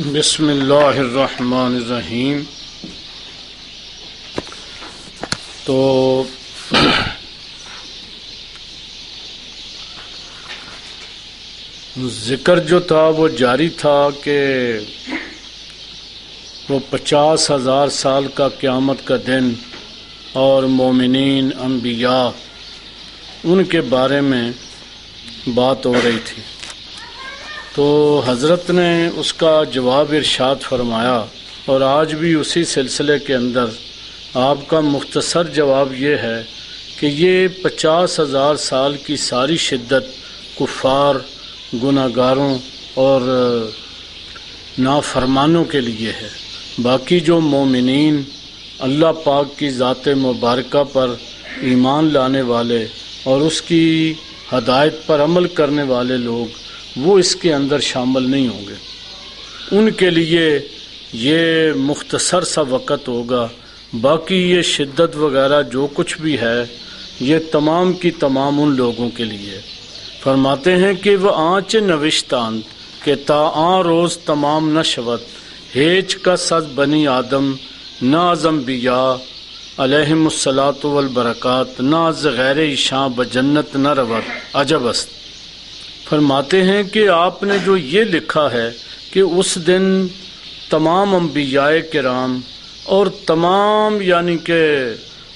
بسم اللہ الرحمن الرحیم۔ تو ذکر جو تھا وہ جاری تھا کہ وہ 50,000 سال کا قیامت کا دن اور مومنین انبیاء ان کے بارے میں بات ہو رہی تھی، تو حضرت نے اس کا جواب ارشاد فرمایا، اور آج بھی اسی سلسلے کے اندر آپ کا مختصر جواب یہ ہے کہ یہ 50,000 سال کی ساری شدت کفار، گناہگاروں اور نافرمانوں کے لیے ہے۔ باقی جو مومنین، اللہ پاک کی ذات مبارکہ پر ایمان لانے والے اور اس کی ہدایت پر عمل کرنے والے لوگ، وہ اس کے اندر شامل نہیں ہوں گے۔ ان کے لیے یہ مختصر سا وقت ہوگا، باقی یہ شدت وغیرہ جو کچھ بھی ہے یہ تمام کی تمام ان لوگوں کے لیے۔ فرماتے ہیں کہ وہ آنچ نوشتان کہ تا آن روز تمام نہ شود، ہیچ کا سز بنی آدم نہ از انبیاء علیہم الصلاۃ والبرکات، نہ از غیر ایشاں بجنت نہ رود عجب است۔ فرماتے ہیں کہ آپ نے جو یہ لکھا ہے کہ اس دن تمام انبیاء کرام اور تمام یعنی کہ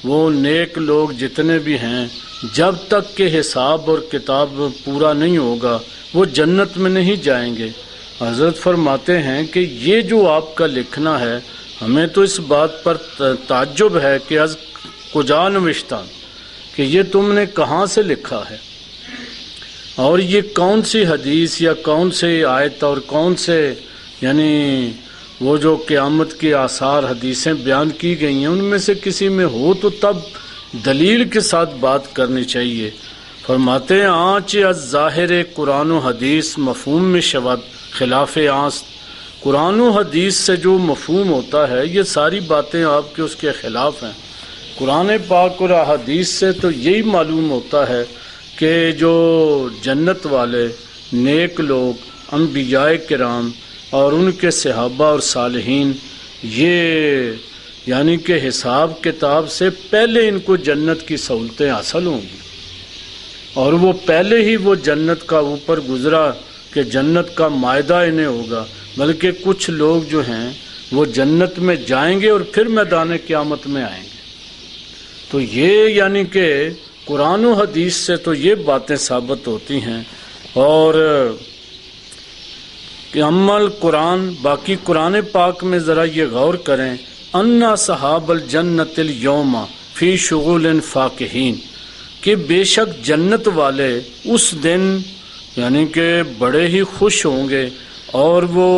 وہ نیک لوگ جتنے بھی ہیں، جب تک کہ حساب اور کتاب پورا نہیں ہوگا وہ جنت میں نہیں جائیں گے۔ حضرت فرماتے ہیں کہ یہ جو آپ کا لکھنا ہے، ہمیں تو اس بات پر تعجب ہے کہ از کجا نوشتان، کہ یہ تم نے کہاں سے لکھا ہے، اور یہ کون سی حدیث یا کون سی آیت اور کون سے یعنی وہ جو قیامت کے آثار حدیثیں بیان کی گئی ہیں ان میں سے کسی میں ہو تو تب دلیل کے ساتھ بات کرنی چاہیے۔ فرماتے ہیں آنچ از ظاہر قرآن و حدیث مفہوم میں شود خلاف آنست، قرآن و حدیث سے جو مفہوم ہوتا ہے یہ ساری باتیں آپ کے اس کے خلاف ہیں۔ قرآن پاک اور احادیث سے تو یہی معلوم ہوتا ہے کہ جو جنت والے نیک لوگ، انبیاء کرام اور ان کے صحابہ اور صالحین، یہ یعنی کہ حساب کتاب سے پہلے ان کو جنت کی سہولتیں حاصل ہوں گی، اور وہ پہلے ہی وہ جنت کا اوپر گزرا کہ جنت کا معاہدہ انہیں ہوگا، بلکہ کچھ لوگ جو ہیں وہ جنت میں جائیں گے اور پھر میدان قیامت میں آئیں گے۔ تو یہ یعنی کہ قرآن و حدیث سے تو یہ باتیں ثابت ہوتی ہیں، اور کہ عمل قرآن، باقی قرآن پاک میں ذرا یہ غور کریں، انا صحاب الجنت اليوم فی شغل فاکہین، کہ بے شک جنت والے اس دن یعنی کہ بڑے ہی خوش ہوں گے، اور وہ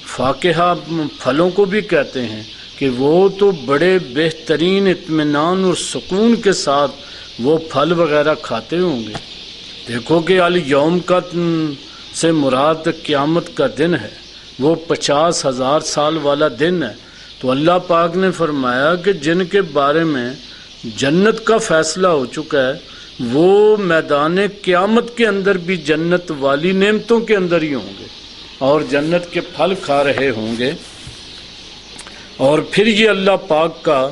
فاکہہ پھلوں کو بھی کہتے ہیں کہ وہ تو بڑے بہترین اطمینان اور سکون کے ساتھ وہ پھل وغیرہ کھاتے ہوں گے۔ دیکھو کہ الیوم کا سے مراد قیامت کا دن ہے، وہ 50,000 سال والا دن ہے۔ تو اللہ پاک نے فرمایا کہ جن کے بارے میں جنت کا فیصلہ ہو چکا ہے وہ میدان قیامت کے اندر بھی جنت والی نعمتوں کے اندر ہی ہوں گے اور جنت کے پھل کھا رہے ہوں گے۔ اور پھر یہ اللہ پاک کا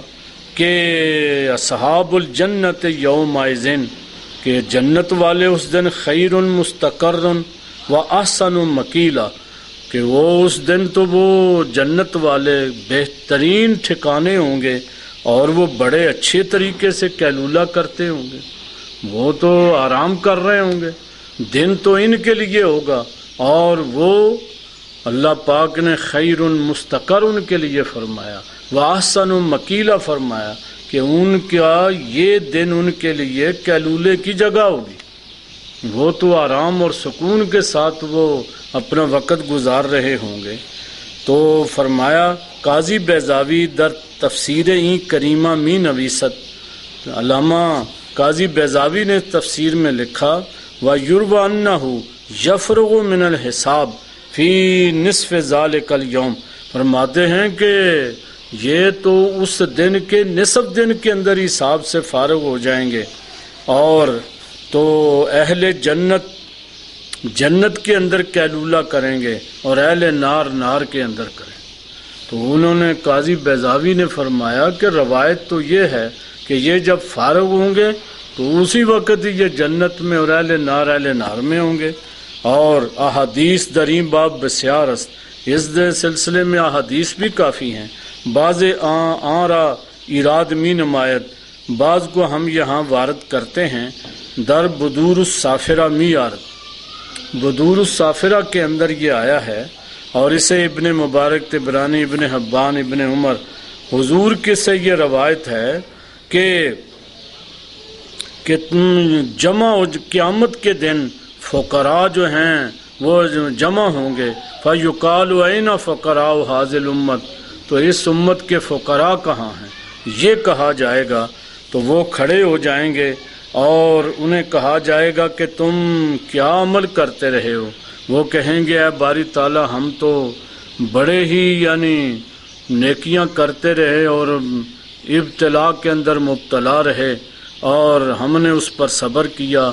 کہ اصحاب الجنت یومئذ، کہ جنت والے اس دن خیر مستقر و احسن مقیلا، کہ وہ اس دن تو وہ جنت والے بہترین ٹھکانے ہوں گے اور وہ بڑے اچھے طریقے سے قیلولہ کرتے ہوں گے، وہ تو آرام کر رہے ہوں گے، دن تو ان کے لیے ہوگا، اور وہ اللہ پاک نے خیر مستقر ان کے لیے فرمایا، وَأَحْسَنُ مَقِيلًا فرمایا کہ ان کا یہ دن ان کے لیے قیلولے کی جگہ ہوگی، وہ تو آرام اور سکون کے ساتھ وہ اپنا وقت گزار رہے ہوں گے۔ تو فرمایا قاضی بیضاوی در تفسیر این کریمہ می نویست، علامہ قاضی بیضاوی نے تفسیر میں لکھا وَيُرْوَى أَنَّهُ يَفْرُغُ مِنَ الْحِسَابِ فی نصف ذالک الیوم، فرماتے ہیں کہ یہ تو اس دن کے نصف دن کے اندر حساب سے فارغ ہو جائیں گے، اور تو اہل جنت جنت کے اندر قیلولہ کریں گے اور اہل نار نار کے اندر کریں۔ تو انہوں نے قاضی بیضاوی نے فرمایا کہ روایت تو یہ ہے کہ یہ جب فارغ ہوں گے تو اسی وقت یہ جنت میں اور اہل نار میں ہوں گے۔ اور احادیث دریں باب بسیار است، اس سلسلے میں احادیث بھی کافی ہیں۔ بعض آرا ایراد می نمایت، بعض کو ہم یہاں وارد کرتے ہیں۔ در بدور السافرہ می آرد، بدور السافرہ کے اندر یہ آیا ہے، اور اسے ابن مبارک طبرانی، ابن حبان، ابن عمر حضور کے سے یہ روایت ہے کہ جمع قیامت کے دن فقراء جو ہیں وہ جمع ہوں گے، فَيُقَالُ أَيْنَ فُقَرَاءُ هَذِهِ الْأُمَّةِ، تو اس امت کے فقراء کہاں ہیں، یہ کہا جائے گا۔ تو وہ کھڑے ہو جائیں گے اور انہیں کہا جائے گا کہ تم کیا عمل کرتے رہے ہو؟ وہ کہیں گے اے باری تعالیٰ ہم تو بڑے ہی نیکیاں کرتے رہے اور ابتلا کے اندر مبتلا رہے، اور ہم نے اس پر صبر کیا،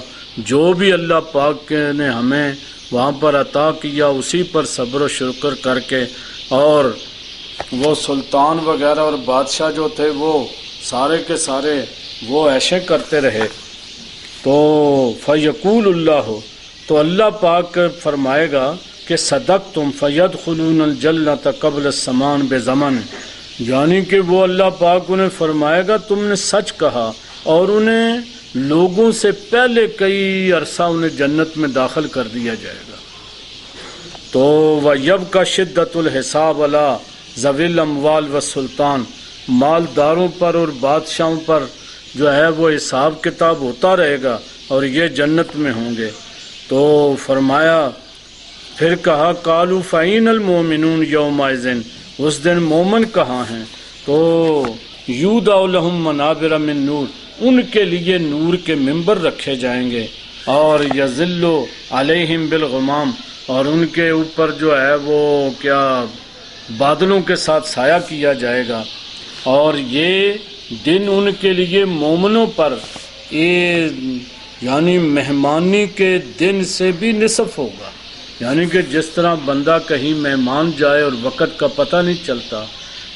جو بھی اللہ پاک نے ہمیں وہاں پر عطا کیا اسی پر صبر و شکر کر کے، اور وہ سلطان وغیرہ اور بادشاہ جو تھے وہ سارے کے سارے وہ ایشے کرتے رہے۔ تو فیقول اللہ، تو اللہ پاک فرمائے گا کہ صدقتم فیدخلون الجنۃ قبل السمان بزمن، یعنی کہ وہ اللہ پاک انہیں فرمائے گا تم نے سچ کہا، اور انہیں لوگوں سے پہلے کئی عرصہ انہیں جنت میں داخل کر دیا جائے گا۔ تو وَيَبْقَى شِدَّةُ الْحِسَابِ عَلَىٰ ذَوِي الْأَمْوَالِ وَالسُّلْطَانِ، مالداروں پر اور بادشاہوں پر جو ہے وہ حساب کتاب ہوتا رہے گا، اور یہ جنت میں ہوں گے۔ تو فرمایا، پھر کہا قَالُوا فَأَيْنَ الْمُؤْمِنُونَ يَوْمَئِذٍ، اس دن مومن کہاں ہیں؟ تو یُودَعُ لَهُم مَنَابِرَ مِن نور، ان کے لیے نور کے ممبر رکھے جائیں گے، اور یظل علیہم بالغمام، اور ان کے اوپر جو ہے وہ کیا بادلوں کے ساتھ سایہ کیا جائے گا۔ اور یہ دن ان کے لیے مومنوں پر یعنی مہمانی کے دن سے بھی نصف ہوگا، یعنی کہ جس طرح بندہ کہیں مہمان جائے اور وقت کا پتہ نہیں چلتا،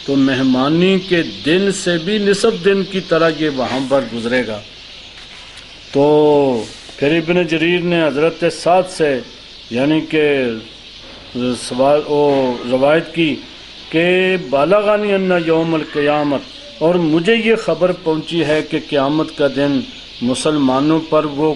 تو مہمانی کے دن سے بھی نصف دن کی طرح یہ وہاں پر گزرے گا۔ تو پھر ابن جریر نے حضرت سعد سے یعنی کہ روایت کی کہ بالغانی ان یوم القیامت، اور مجھے یہ خبر پہنچی ہے کہ قیامت کا دن مسلمانوں پر وہ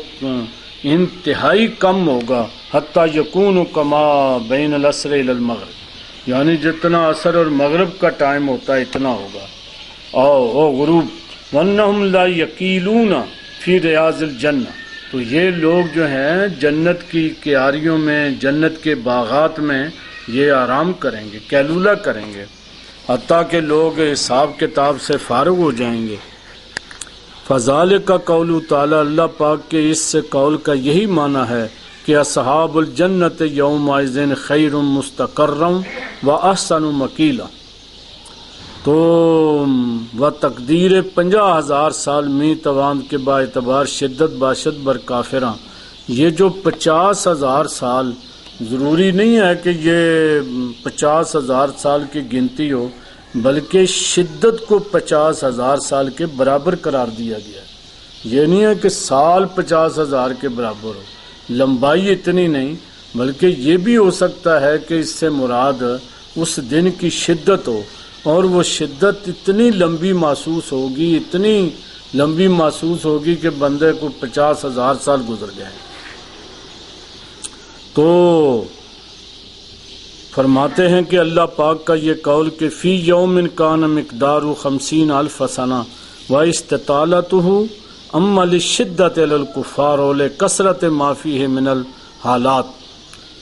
انتہائی کم ہوگا، حتیٰ یکون کما بین العصر الی المغرب، یعنی جتنا عصر اور مغرب کا ٹائم ہوتا ہے اتنا ہوگا، اور غروب وَأَنَّهُمْ لَا يَقِيلُونَ فِي رِيَاضِ الْجَنَّةِ، تو یہ لوگ جو ہیں جنت کی کیاریوں میں، جنت کے باغات میں یہ آرام کریں گے، قیلولہ کریں گے، حتیٰ کہ لوگ حساب کتاب سے فارغ ہو جائیں گے۔ فذالک قول تعالی، اللہ پاک کے اس سے قول کا یہی معنی ہے کہ اصحاب الجنت یومئذ خیر مستقرا واحسن مقیلا۔ تو و تقدیر 50,000 سال می توان کے با اعتبار شدت باشد بر کافراں، یہ جو 50,000 سال ضروری نہیں ہے کہ یہ 50,000 سال کی گنتی ہو، بلکہ شدت کو 50,000 سال کے برابر قرار دیا گیا ہے۔ یہ نہیں ہے کہ سال 50,000 کے برابر ہو، لمبائی اتنی نہیں، بلکہ یہ بھی ہو سکتا ہے کہ اس سے مراد اس دن کی شدت ہو، اور وہ شدت اتنی لمبی محسوس ہوگی، اتنی لمبی محسوس ہوگی کہ بندے کو 50,000 سال گزر جائیں۔ تو فرماتے ہیں کہ اللہ پاک کا یہ قول کہ فی یوم کان مقدار 50,000 سنہ و استطالتہ اما للشدت علی الکفار ولکثرت ما فیہ من الحالات،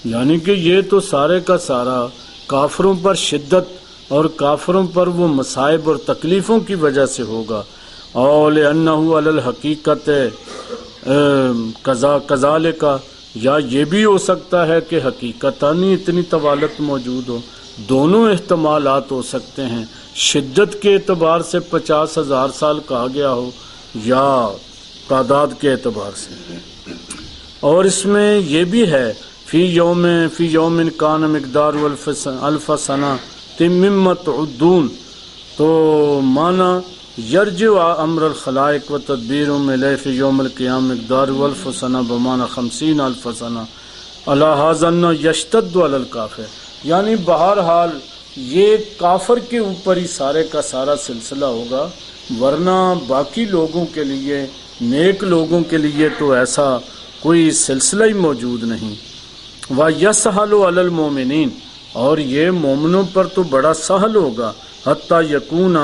یعنی کہ یہ تو سارے کا سارا کافروں پر شدت اور کافروں پر وہ مصائب اور تکلیفوں کی وجہ سے ہوگا، اور لأنہ علی الحقیقت کذالک، یا یہ بھی ہو سکتا ہے کہ حقیقتاً اتنی طوالت موجود ہو، دونوں احتمالات ہو سکتے ہیں، شدت کے اعتبار سے 50,000 سال کہا گیا ہو یا تعداد کے اعتبار سے۔ اور اس میں یہ بھی ہے فی یوم کان مقدار الف سنہ مما تعدون، تو مانا یرجع امر الخلائق و تدبیرهم الیہ فی یوم القیامہ مقدار الف سنہ بمانا 50,000 سنہ علی ھذا یشتد علی الکافر، یعنی بہرحال یہ کافر کے اوپر ہی سارے کا سارا سلسلہ ہوگا، ورنہ باقی لوگوں کے لیے، نیک لوگوں کے لیے تو ایسا کوئی سلسلہ ہی موجود نہیں۔ وَيَسْهَلُ عَلَى الْمُؤْمِنِينَ، اور یہ مومنوں پر تو بڑا سہل ہوگا، حتیٰ یکون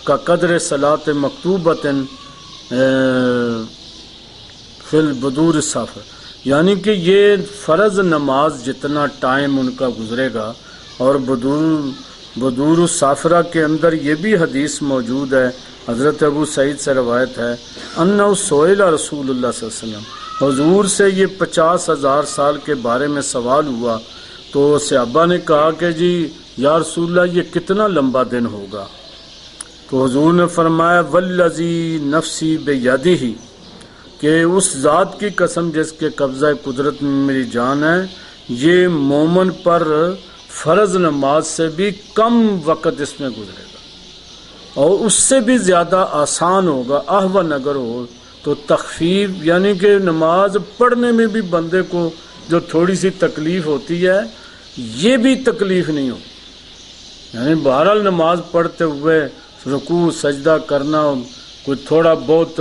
کا قدر صلاۃ مکتوبۃ فی البدور الصافر، یعنی کہ یہ فرض نماز جتنا ٹائم ان کا گزرے گا، اور بدور الصافرہ کے اندر یہ بھی حدیث موجود ہے، حضرت ابو سعید سے روایت ہے، انہ سئل رسول اللہ صلی اللہ علیہ وسلم، حضور سے یہ 50,000 سال کے بارے میں سوال ہوا، تو صحابہ نے کہا کہ جی یا رسول اللہ یہ کتنا لمبا دن ہوگا؟ تو حضور نے فرمایا والذی نفسی بیدہ، کہ اس ذات کی قسم جس کے قبضہ قدرت میں میری جان ہے، یہ مومن پر فرض نماز سے بھی کم وقت اس میں گزرے گا، اور اس سے بھی زیادہ آسان ہوگا، احون اگر ہو تو تخفیف، یعنی کہ نماز پڑھنے میں بھی بندے کو جو تھوڑی سی تکلیف ہوتی ہے یہ بھی تکلیف نہیں ہو، یعنی بہرحال نماز پڑھتے ہوئے رکوع سجدہ کرنا کوئی تھوڑا بہت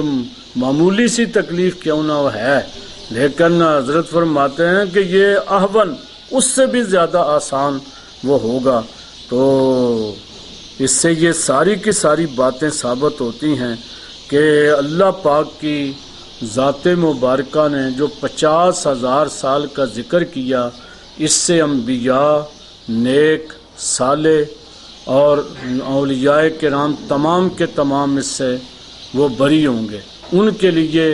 معمولی سی تکلیف کیوں نہ ہے، لیکن حضرت فرماتے ہیں کہ یہ احون، اس سے بھی زیادہ آسان وہ ہوگا۔ تو اس سے یہ ساری کی ساری باتیں ثابت ہوتی ہیں کہ اللہ پاک کی ذات مبارکہ نے جو 50,000 سال کا ذکر کیا، اس سے انبیاء، نیک، صالح اور اولیاء کرام تمام کے تمام اس سے وہ بری ہوں گے، ان کے لیے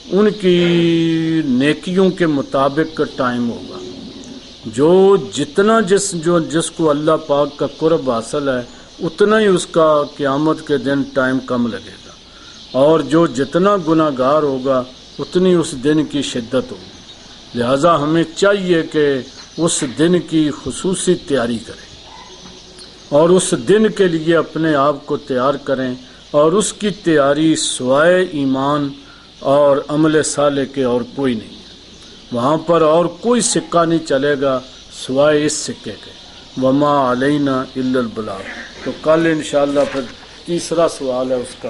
ان کی نیکیوں کے مطابق ٹائم ہوگا، جو جتنا جس کو اللہ پاک کا قرب حاصل ہے اتنا ہی اس کا قیامت کے دن ٹائم کم لگے گا، اور جو جتنا گناہ گار ہوگا اتنی اس دن کی شدت ہوگی، لہذا ہمیں چاہیے کہ اس دن کی خصوصی تیاری کریں اور اس دن کے لیے اپنے آپ کو تیار کریں، اور اس کی تیاری سوائے ایمان اور عمل صالح کے اور کوئی نہیں ہے، وہاں پر اور کوئی سکہ نہیں چلے گا سوائے اس سکے کے، وما علینا الا البلاغ۔ تو کل انشاءاللہ پھر تیسرا سوال ہے اس کا۔